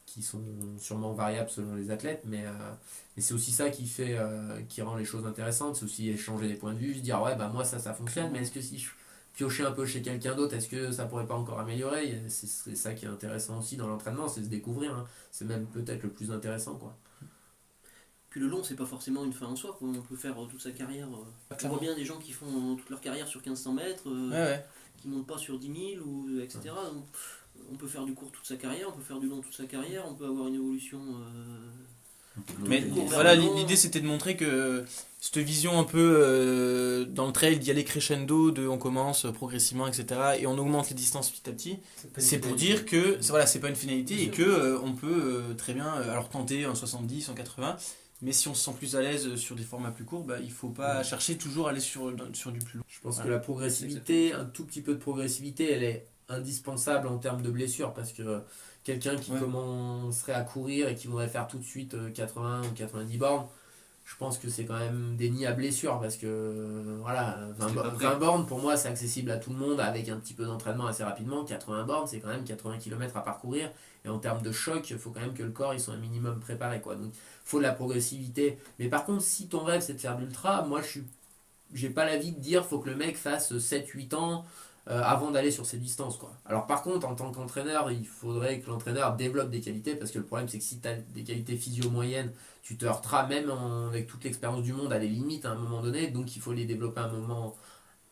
qui sont sûrement variables selon les athlètes, mais c'est aussi ça qui rend les choses intéressantes, c'est aussi échanger des points de vue, se dire ouais bah moi ça fonctionne, mais est-ce que si je piochais un peu chez quelqu'un d'autre, est-ce que ça pourrait pas encore améliorer? C'est ça qui est intéressant aussi dans l'entraînement, c'est se découvrir, hein. C'est même peut-être le plus intéressant, quoi. Puis le long, c'est pas forcément une fin en soi, quoi. On peut faire toute sa carrière. On voit bien des gens qui font toute leur carrière sur 1500 mètres, qui montent pas sur 10 000, etc. Donc, on peut faire du court toute sa carrière, on peut faire du long toute sa carrière, on peut avoir une évolution. Mais voilà, l'idée c'était de montrer que cette vision un peu dans le trail d'y aller crescendo, on commence progressivement, etc. Et on augmente les distances petit à petit. C'est pour dire que voilà, c'est pas une finalité et que on peut très bien alors tenter en 70, en 80. Mais si on se sent plus à l'aise sur des formats plus courts, il faut pas chercher toujours à aller sur du plus long. Je pense que la progressivité, un tout petit peu de progressivité, elle est indispensable en termes de blessures parce que quelqu'un qui commencerait à courir et qui voudrait faire tout de suite 80 ou 90 bornes, je pense que c'est quand même des nids à blessures parce que voilà, 20 bornes pour moi c'est accessible à tout le monde avec un petit peu d'entraînement assez rapidement. 80 bornes c'est quand même 80 km à parcourir et en termes de choc il faut quand même que le corps il soit un minimum préparé, quoi. Donc il faut de la progressivité, mais par contre si ton rêve c'est de faire de l'ultra, moi j'ai pas l'avis de dire faut que le mec fasse 7-8 ans avant d'aller sur ces distances, quoi. Alors par contre en tant qu'entraîneur il faudrait que l'entraîneur développe des qualités parce que le problème c'est que si tu as des qualités physio moyennes tu te heurteras même avec toute l'expérience du monde à des limites à un moment donné, donc il faut les développer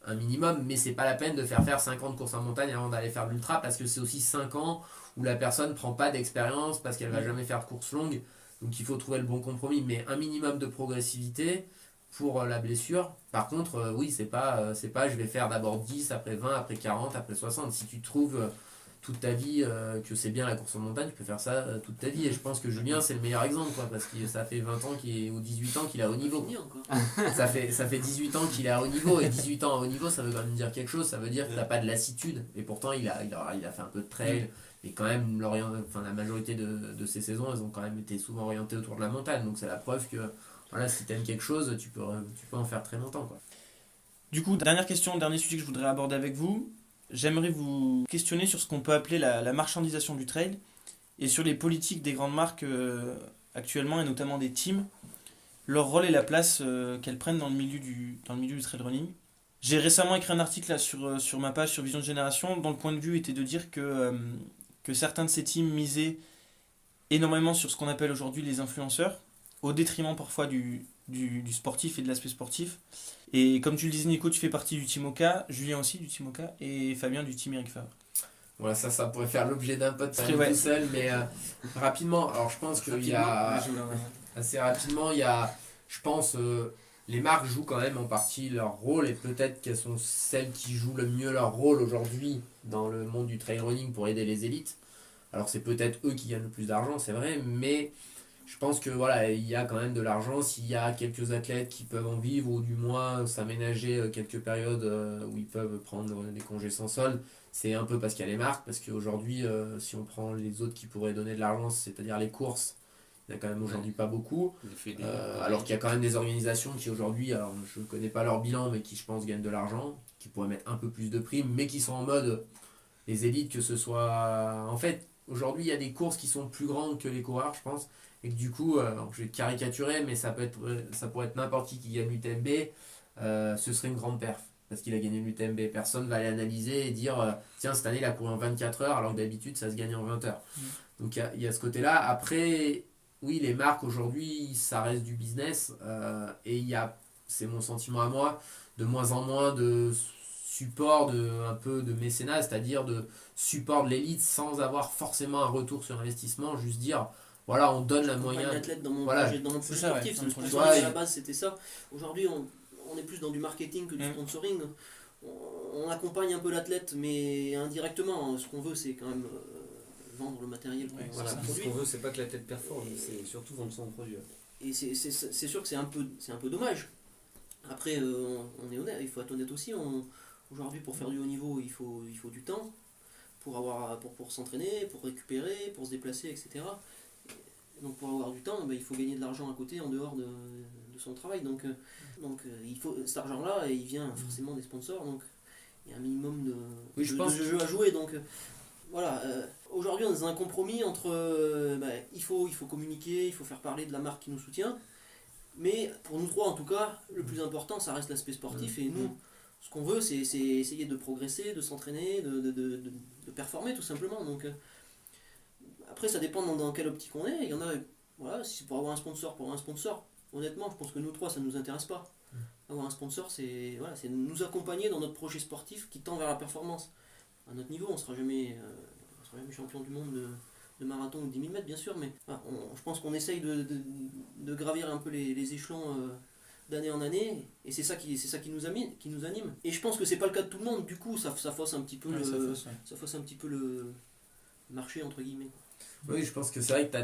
un minimum, mais c'est pas la peine de faire 50 courses en montagne avant d'aller faire de l'ultra parce que c'est aussi 5 ans où la personne prend pas d'expérience parce qu'elle va jamais faire de course longue, donc il faut trouver le bon compromis, mais un minimum de progressivité pour la blessure. Par contre, oui, c'est pas je vais faire d'abord 10, après 20, après 40, après 60. Si tu trouves toute ta vie que c'est bien la course en montagne, tu peux faire ça toute ta vie. Et je pense que Julien, c'est le meilleur exemple, quoi, parce que ça fait 20 ans ou 18 ans qu'il est à haut niveau. Ça fait 18 ans qu'il est à haut niveau, et 18 ans à haut niveau, ça veut quand même dire quelque chose. Ça veut dire que tu n'as pas de lassitude. Et pourtant, il a fait un peu de trail. Mais quand même, la majorité de ses saisons, elles ont quand même été souvent orientées autour de la montagne. Donc c'est la preuve que voilà, si tu aimes quelque chose, tu peux en faire très longtemps, quoi. Du coup, dernière question, dernier sujet que je voudrais aborder avec vous. J'aimerais vous questionner sur ce qu'on peut appeler la marchandisation du trail et sur les politiques des grandes marques actuellement et notamment des teams, leur rôle et la place qu'elles prennent dans le milieu du trail running. J'ai récemment écrit un article là, sur ma page sur Vision de Génération dont le point de vue était de dire que certains de ces teams misaient énormément sur ce qu'on appelle aujourd'hui les influenceurs, au détriment parfois du sportif et de l'aspect sportif. Et comme tu le disais Nico, tu fais partie du Team Oka, Julien aussi du Team Oka et Fabien du Team Eric Favre. Voilà, ça pourrait faire l'objet d'un podcast tout seul, mais rapidement, alors je pense qu'il y a assez rapidement, il y a, je pense, les marques jouent quand même en partie leur rôle et peut-être qu'elles sont celles qui jouent le mieux leur rôle aujourd'hui dans le monde du trail running pour aider les élites. Alors c'est peut-être eux qui gagnent le plus d'argent, c'est vrai, mais je pense que voilà, il y a quand même de l'argent s'il y a quelques athlètes qui peuvent en vivre ou du moins s'aménager quelques périodes où ils peuvent prendre des congés sans solde. C'est un peu parce qu'il y a les marques, parce qu'aujourd'hui, si on prend les autres qui pourraient donner de l'argent, c'est-à-dire les courses, il n'y en a quand même aujourd'hui pas beaucoup. Alors qu'il y a quand même des organisations qui aujourd'hui, alors je ne connais pas leur bilan, mais qui je pense gagnent de l'argent, qui pourraient mettre un peu plus de primes, mais qui sont en mode les élites, que ce soit... En fait, aujourd'hui, il y a des courses qui sont plus grandes que les coureurs, je pense. Et que du coup, je vais caricaturer, mais ça pourrait être n'importe qui gagne l'UTMB, ce serait une grande perf, parce qu'il a gagné l'UTMB. Personne va aller analyser et dire, tiens, cette année, il a couru en 24 heures, alors que d'habitude, ça se gagne en 20 heures. Donc il y a ce côté-là. Après, oui, les marques, aujourd'hui, ça reste du business, et il y a, c'est mon sentiment à moi, de moins en moins de support, un peu de mécénat, c'est-à-dire de support de l'élite sans avoir forcément un retour sur investissement, juste dire... Voilà, on donne la moyen. L'athlète dans mon projet sportif, le sponsoring à la base c'était ça. Aujourd'hui on est plus dans du marketing que du sponsoring. On accompagne un peu l'athlète, mais indirectement. Ce qu'on veut c'est quand même vendre le matériel. Ce qu'on veut c'est pas que l'athlète performe, c'est surtout vendre son produit. Et c'est sûr que c'est un peu dommage. Après on est honnête, il faut être honnête aussi. Aujourd'hui pour faire du haut niveau il faut du temps pour s'entraîner, pour récupérer, pour se déplacer, etc. Donc pour avoir du temps, il faut gagner de l'argent à côté en dehors de son travail. Donc il faut cet argent-là, il vient forcément des sponsors. Donc il y a un minimum de, Oui, je pense de jeu à jouer. Donc voilà, aujourd'hui on est dans un compromis entre il faut communiquer, il faut faire parler de la marque qui nous soutient, mais pour nous trois en tout cas, le plus important ça reste l'aspect sportif, et nous, ce qu'on veut c'est essayer de progresser, de s'entraîner, de performer tout simplement. Donc après ça dépend dans quelle optique on est. Il y en a, voilà, si c'est pour avoir un sponsor, honnêtement je pense que nous trois ça ne nous intéresse pas. Avoir un sponsor c'est nous accompagner dans notre projet sportif qui tend vers la performance. À notre niveau on sera jamais champion du monde de marathon ou de 10 000 mètres bien sûr, mais voilà, je pense qu'on essaye de gravir un peu les échelons d'année en année, et c'est ça qui nous anime. Et je pense que c'est pas le cas de tout le monde, du coup ça fausse un petit peu ça fausse un petit peu le marché entre guillemets. Oui, je pense que c'est vrai que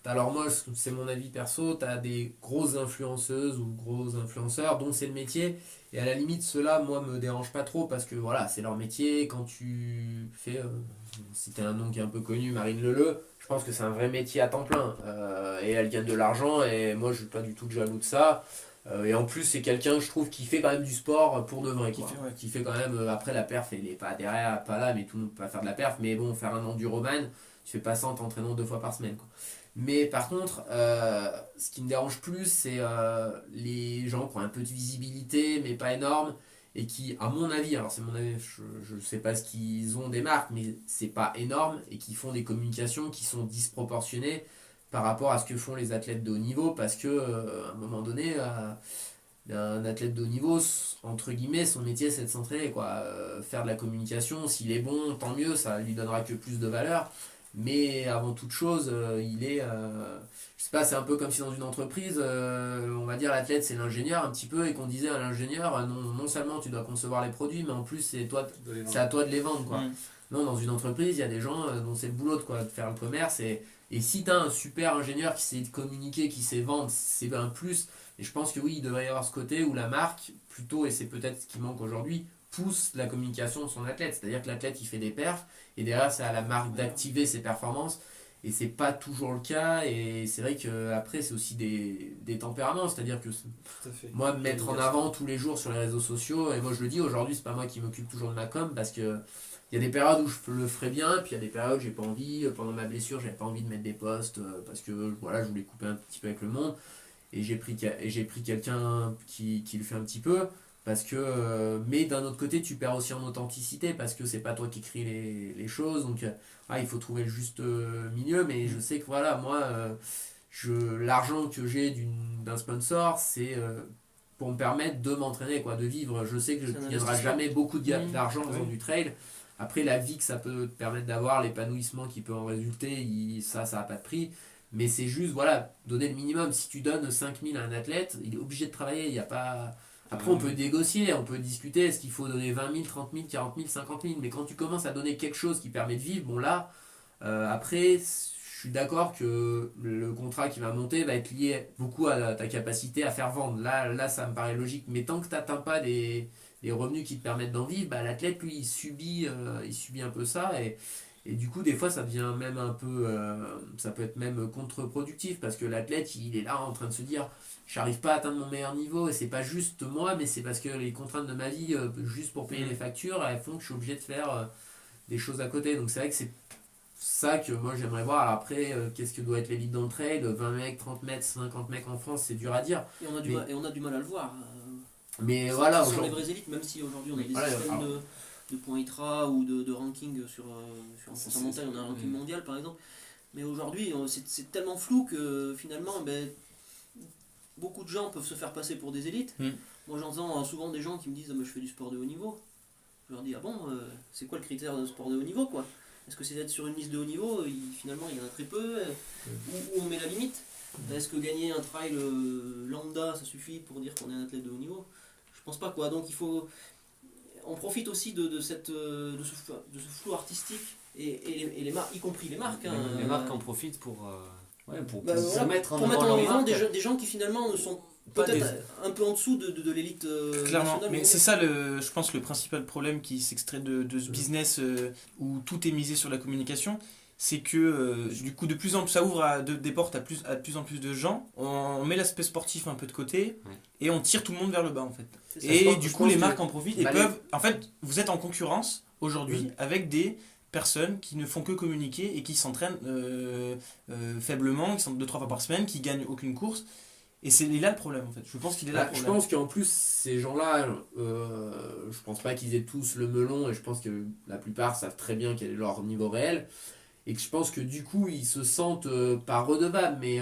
alors moi, c'est mon avis perso, t'as des grosses influenceuses ou gros influenceurs dont c'est le métier, et à la limite, ceux-là, moi, me dérangent pas trop parce que voilà, c'est leur métier. Quand tu fais, si t'es un nom qui est un peu connu, Marine Leleu, je pense que c'est un vrai métier à temps plein, et elle gagne de l'argent, et moi, je suis pas du tout jaloux de ça. Et en plus, c'est quelqu'un, je trouve, qui fait quand même du sport pour de vrai, quoi. Qui fait quand même, après la perf, elle est pas derrière, pas là, mais tout le monde peut pas faire de la perf, mais bon, faire un enduroman, tu fais pas ça en t'entraînant 2 fois par semaine, quoi. Mais par contre, ce qui me dérange plus, c'est les gens qui ont un peu de visibilité, mais pas énorme, et qui, à mon avis, alors c'est mon avis, je ne sais pas ce qu'ils ont des marques, mais c'est pas énorme, et qui font des communications qui sont disproportionnées par rapport à ce que font les athlètes de haut niveau, parce que à un moment donné, un athlète de haut niveau, entre guillemets, son métier c'est de s'entraîner, quoi. Faire de la communication, s'il est bon, tant mieux, ça lui donnera que plus de valeur. Mais avant toute chose, il est, je sais pas, c'est un peu comme si dans une entreprise, on va dire l'athlète c'est l'ingénieur un petit peu, et qu'on disait à l'ingénieur, non seulement tu dois concevoir les produits, mais en plus c'est à toi de les vendre, quoi. Non, dans une entreprise, il y a des gens dont c'est le boulot de faire le commerce, et si tu as un super ingénieur qui sait communiquer, qui sait vendre, c'est un plus. Et je pense que oui, il devrait y avoir ce côté où la marque, plutôt, et c'est peut-être ce qui manque aujourd'hui, pousse la communication de son athlète. C'est-à-dire que l'athlète il fait des perfs, et derrière c'est à la marque d'activer ses performances, et c'est pas toujours le cas. Et c'est vrai que après c'est aussi des tempéraments, c'est-à-dire que moi me mettre en avant tous les jours sur les réseaux sociaux, et moi je le dis aujourd'hui, c'est pas moi qui m'occupe toujours de ma com, parce que il y a des périodes où je le ferai bien, puis il y a des périodes où j'ai pas envie. Pendant ma blessure, j'avais pas envie de mettre des posts, parce que voilà, je voulais couper un petit peu avec le monde, et j'ai pris quelqu'un qui le fait un petit peu. Parce que, mais d'un autre côté, tu perds aussi en authenticité, parce que c'est pas toi qui écris les choses. Donc il faut trouver le juste milieu. Mais je sais que voilà, moi, l'argent que j'ai d'un sponsor, c'est pour me permettre de m'entraîner, quoi, de vivre. Je sais que je ne gagnerai jamais beaucoup d'argent en faisant du trail. Après, la vie que ça peut te permettre d'avoir, l'épanouissement qui peut en résulter, ça n'a pas de prix. Mais c'est juste, voilà, donner le minimum. Si tu donnes 5 000 à un athlète, il est obligé de travailler. Il n'y a pas... Après, on peut négocier, on peut discuter, est-ce qu'il faut donner 20 000, 30 000, 40 000, 50 000, mais quand tu commences à donner quelque chose qui permet de vivre, bon là, après, je suis d'accord que le contrat qui va monter va être lié beaucoup à ta capacité à faire vendre. Là ça me paraît logique, mais tant que tu n'atteins pas les revenus qui te permettent d'en vivre, bah, l'athlète, lui, il subit un peu ça, et du coup, des fois, ça devient même un peu, ça peut être même contre-productif, parce que l'athlète, il est là en train de se dire, j'arrive pas à atteindre mon meilleur niveau, et c'est pas juste moi, mais c'est parce que les contraintes de ma vie, juste pour payer les factures, elles font que je suis obligé de faire des choses à côté. Donc c'est vrai que c'est ça que moi j'aimerais voir. Alors après, qu'est-ce que doit être l'élite dans le trail, 20 mecs, 30 mètres, 50 mecs en France, c'est dur à dire. Et on a du mal à le voir. Mais voilà, ce sont les vraies élites, même si aujourd'hui on a des systèmes de points ITRA ou de ranking sur un course en montagne, on a un ranking mondial par exemple. Mais aujourd'hui, c'est tellement flou que finalement, beaucoup de gens peuvent se faire passer pour des élites. Moi j'entends souvent des gens qui me disent je fais du sport de haut niveau. Je leur dis c'est quoi le critère d'un sport de haut niveau, quoi? Est-ce que c'est d'être sur une liste de haut niveau? Finalement il y en a très peu. Où on met la limite? Est-ce que gagner un trail lambda ça suffit pour dire qu'on est un athlète de haut niveau? Je pense pas, quoi. Donc on profite aussi de ce flou artistique, et les marques, y compris les marques. Les marques en profitent pour mettre en avant des gens qui finalement ne sont peut-être un peu en dessous de l'élite clairement, mais c'est ça je pense le principal problème qui s'extrait de ce business où tout est misé sur la communication, c'est que du coup de plus en plus ça ouvre des portes à de plus en plus de gens, on met l'aspect sportif un peu de côté et on tire tout le monde vers le bas en fait. Ça, Et du coup les marques en profitent et bah, peuvent... En fait vous êtes en concurrence aujourd'hui avec des personnes qui ne font que communiquer et qui s'entraînent faiblement, qui sont 2-3 fois par semaine, qui gagnent aucune course. Et c'est là le problème en fait. Je pense qu'il est là le Je problème. pense qu'en plus, ces gens-là, je pense pas qu'ils aient tous le melon, et je pense que la plupart savent très bien quel est leur niveau réel, et que je pense que du coup, ils se sentent pas redevables, mais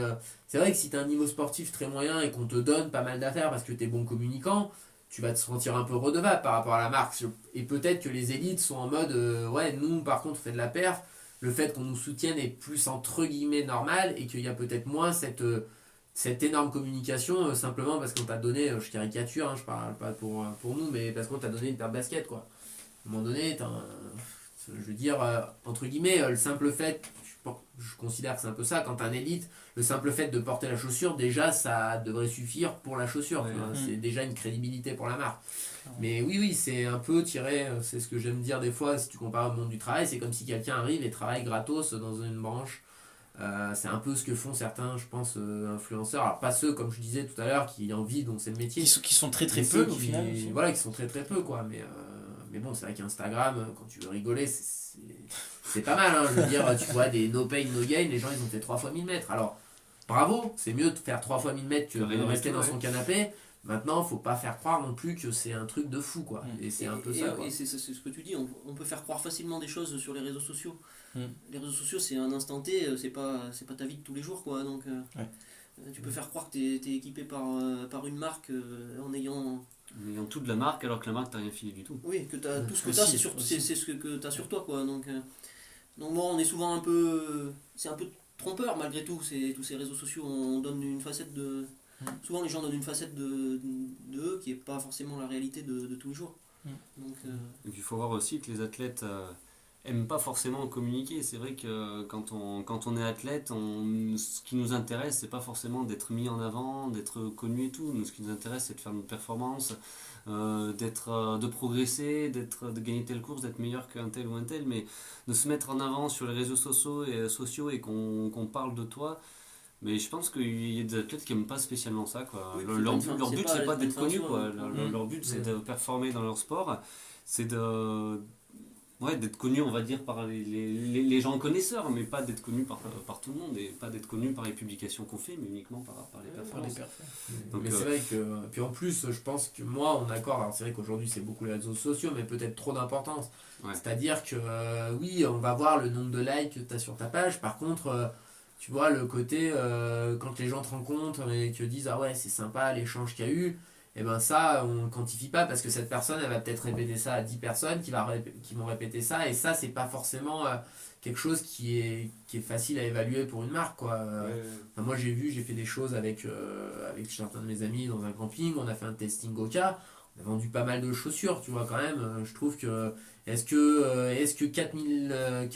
c'est vrai que si tu as un niveau sportif très moyen et qu'on te donne pas mal d'affaires parce que tu es bon communicant, tu vas te sentir un peu redevable par rapport à la marque. Et peut-être que les élites sont en mode, ouais, nous par contre, on fait de la perf, le fait qu'on nous soutienne est plus entre guillemets normal, et qu'il y a peut-être moins cette énorme communication simplement parce qu'on t'a donné, je caricature, hein, je parle pas pour nous, mais parce qu'on t'a donné une paire de baskets quoi. À un moment donné, je veux dire, entre guillemets, le simple fait, je considère que c'est un peu ça, quand t'es un élite, le simple fait de porter la chaussure, déjà ça devrait suffire pour la chaussure, c'est déjà une crédibilité pour la marque. Mais oui, c'est un peu tiré, c'est ce que j'aime dire des fois, si tu compares au monde du travail, c'est comme si quelqu'un arrive et travaille gratos dans une branche. C'est un peu ce que font certains, je pense, influenceurs. Alors pas ceux, comme je disais tout à l'heure, qui en vivent, donc c'est le métier. Qui sont très très Mais peu ceux au final. Voilà, qui sont très très peu quoi. Mais bon, c'est vrai qu'Instagram, quand tu veux rigoler, c'est pas mal. Hein. Je veux dire, tu vois des no pain, no gain, les gens ils ont fait 3 fois 1000 mètres. Alors bravo, c'est mieux de faire 3 fois 1000 mètres que de rester dans son canapé. Maintenant, faut pas faire croire non plus que c'est un truc de fou quoi. Et c'est un peu ça. Quoi. Et c'est ce que tu dis, on peut faire croire facilement des choses sur les réseaux sociaux. Les réseaux sociaux, c'est un instant T, c'est pas ta vie de tous les jours quoi. Donc tu peux faire croire que t'es équipé par une marque en ayant tout de la marque alors que la marque t'a rien filé du tout. Oui, que t'as, tout ce que t'as, c'est ce que t'as sur toi quoi. Donc bon, on est souvent un peu, c'est un peu trompeur malgré tout. Tous ces réseaux sociaux, on donne une facette de, souvent les gens donnent une facette de eux qui est pas forcément la réalité de tous les jours. Donc Et puis il faut voir aussi que les athlètes aiment pas forcément communiquer. C'est vrai que quand on est athlète, ce qui nous intéresse, c'est pas forcément d'être mis en avant, d'être connu et tout. Nous, ce qui nous intéresse, c'est de faire notre performance, de progresser, de gagner telle course, d'être meilleur qu'un tel ou un tel, mais de se mettre en avant sur les réseaux sociaux et qu'on parle de toi. Mais je pense qu'il y a des athlètes qui n'aiment pas spécialement ça. Quoi. Oui, leur but, c'est pas d'être connu. quoi. Leur but, c'est de performer dans leur sport. C'est d'être connu, on va dire, par les gens connaisseurs, mais pas d'être connu par tout le monde, et pas d'être connu par les publications qu'on fait, mais uniquement par les performances. Donc, mais c'est vrai que, puis en plus, je pense que moi, on est d'accord, alors c'est vrai qu'aujourd'hui c'est beaucoup les réseaux sociaux, mais peut-être trop d'importance. Ouais. C'est-à-dire que, oui, on va voir le nombre de likes que tu as sur ta page, par contre, tu vois, le côté, quand les gens te rencontrent et te disent, ah ouais, c'est sympa l'échange qu'il y a eu, et ben ça on ne quantifie pas parce que cette personne elle va peut-être répéter ça à 10 personnes qui vont répéter ça, et ça c'est pas forcément quelque chose qui est facile à évaluer pour une marque quoi. Enfin, moi j'ai fait des choses avec certains de mes amis dans un camping, on a fait un testing Goka, on a vendu pas mal de chaussures, tu vois quand même. Je trouve que est-ce que 4000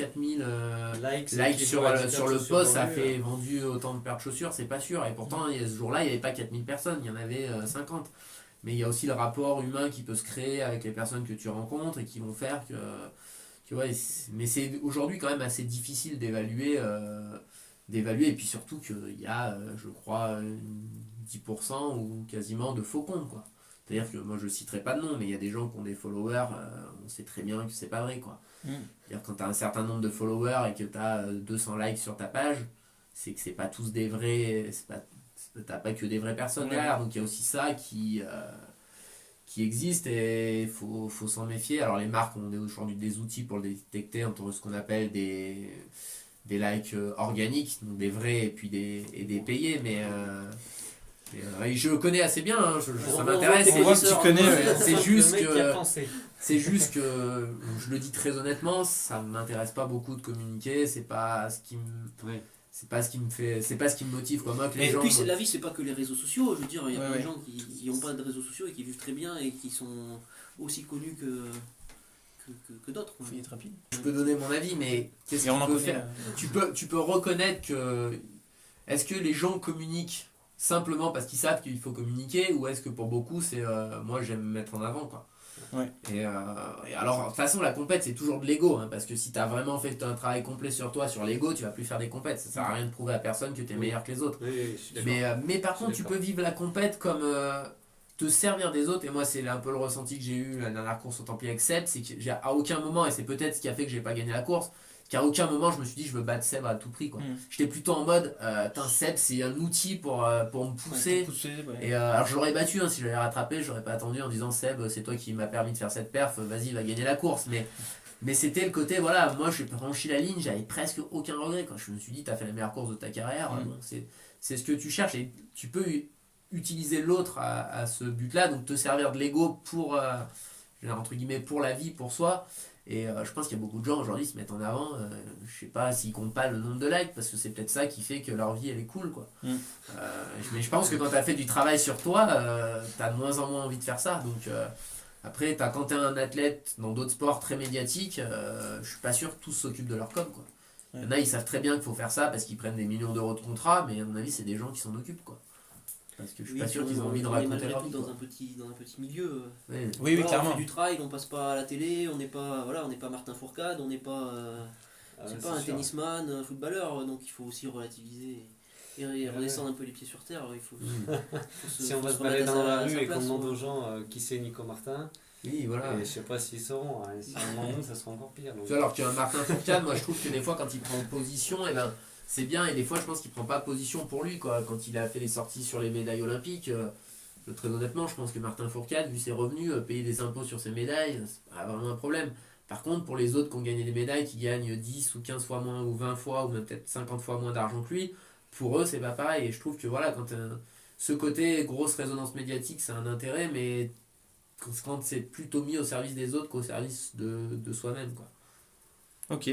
likes sur le post ça fait vendu autant de paires de chaussures, c'est pas sûr. Et pourtant ce jour-là il n'y avait pas 4000 personnes, il y en avait 50. Mais il y a aussi le rapport humain qui peut se créer avec les personnes que tu rencontres et qui vont faire que ouais, mais c'est aujourd'hui quand même assez difficile d'évaluer, et puis surtout qu'il y a je crois 10% ou quasiment de faux comptes quoi. C'est-à-dire que moi je citerai pas de nom, mais il y a des gens qui ont des followers, on sait très bien que c'est pas vrai quoi. C'est-à-dire quand tu as un certain nombre de followers et que tu as 200 likes sur ta page, c'est que c'est pas tous des vrais, t'as pas que des vraies personnes derrière, donc il y a aussi ça qui existe et il faut s'en méfier. Alors les marques ont aujourd'hui des outils pour le détecter entre ce qu'on appelle des likes organiques, donc des vrais et puis des payés, mais je connais assez bien, hein, ça m'intéresse. C'est juste que je le dis très honnêtement, ça m'intéresse pas beaucoup de communiquer, c'est pas ce qui me motive quoi. Moi, que les gens, puis la vie c'est pas que les réseaux sociaux, je veux dire, il y a des gens qui n'ont pas de réseaux sociaux et qui vivent très bien et qui sont aussi connus que d'autres. Il faut être rapide. Je peux donner mon avis, mais qu'est-ce qu'on peut faire ? Tu peux reconnaître que est-ce que les gens communiquent simplement parce qu'ils savent qu'il faut communiquer, ou est-ce que pour beaucoup c'est moi j'aime me mettre en avant quoi. Ouais. Et alors, de toute façon, la compète, c'est toujours de l'ego, hein, parce que si tu as vraiment fait un travail complet sur toi, sur l'ego, tu vas plus faire des compètes. Ça sert à rien de prouver à personne que tu es meilleur que les autres. Oui, je suis d'accord. Mais par Je suis contre, tu d'accord. peux vivre la compète comme te servir des autres. Et moi, c'est un peu le ressenti que j'ai eu la dernière course au Templier avec Seb, c'est qu'à aucun moment, et c'est peut-être ce qui a fait que j'ai pas gagné la course, qu'à aucun moment je me suis dit je veux battre Seb à tout prix, quoi. J'étais plutôt en mode Seb c'est un outil pour me pousser. Et alors je l'aurais battu, hein, si je l'avais rattrapé, j'aurais pas attendu en disant Seb c'est toi qui m'as permis de faire cette perf, vas-y va gagner la course. Mais c'était le côté, voilà, moi j'ai franchi la ligne, j'avais presque aucun regret, quand je me suis dit t'as fait la meilleure course de ta carrière. Bon, c'est ce que tu cherches, et tu peux utiliser l'autre à ce but là, donc te servir de l'ego pour entre guillemets pour la vie, pour soi. Et je pense qu'il y a beaucoup de gens aujourd'hui qui se mettent en avant, je sais pas s'ils comptent pas le nombre de likes, parce que c'est peut-être ça qui fait que leur vie elle est cool, quoi. Mais je pense que quand tu as fait du travail sur toi, tu as de moins en moins envie de faire ça. Donc après, quand tu es un athlète dans d'autres sports très médiatiques, je suis pas sûr que tous s'occupent de leur com, quoi. Il y en a, ils savent très bien qu'il faut faire ça parce qu'ils prennent des millions d'euros de contrat, mais à mon avis, c'est des gens qui s'en occupent, quoi. Parce que je suis pas sûr qu'ils ont envie de raconter leur vie, dans un petit milieu. Oui, Voilà, clairement. on fait du trail, on passe pas à la télé, on n'est pas Martin Fourcade, on n'est pas c'est pas un sûr. tennisman, un footballeur, donc il faut aussi relativiser et redescendre un peu les pieds sur terre. Il faut Si on va se balader dans la rue et qu'on demande aux gens qui c'est Nico Martin, oui, voilà. et je sais pas s'ils sauront, hein. Si on demande, ça sera encore pire. Donc. Alors qu'un Martin Fourcade, moi je trouve que des fois quand il prend position, et ben c'est bien, et des fois je pense qu'il prend pas position pour lui, quoi. Quand il a fait les sorties sur les médailles olympiques, très honnêtement je pense que Martin Fourcade, vu ses revenus, payer des impôts sur ses médailles, c'est pas vraiment un problème. Par contre, pour les autres qui ont gagné des médailles, qui gagnent 10 ou 15 fois moins, ou 20 fois, ou même peut-être 50 fois moins d'argent que lui, pour eux c'est pas pareil. Et je trouve que voilà, quand ce côté grosse résonance médiatique, c'est un intérêt, mais quand c'est plutôt mis au service des autres qu'au service de soi-même, quoi. Ok,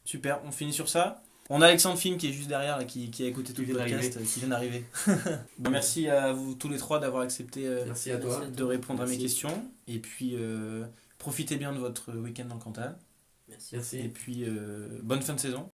super, on finit sur ça. On a Alexandre Film qui est juste derrière, là, qui a écouté tout le vient podcast, qui vient d'arriver. Merci à vous tous les trois d'avoir accepté Merci à toi. de répondre à mes questions. Et puis, profitez bien de votre week-end dans le Cantal. Merci. Merci. Et puis, bonne fin de saison.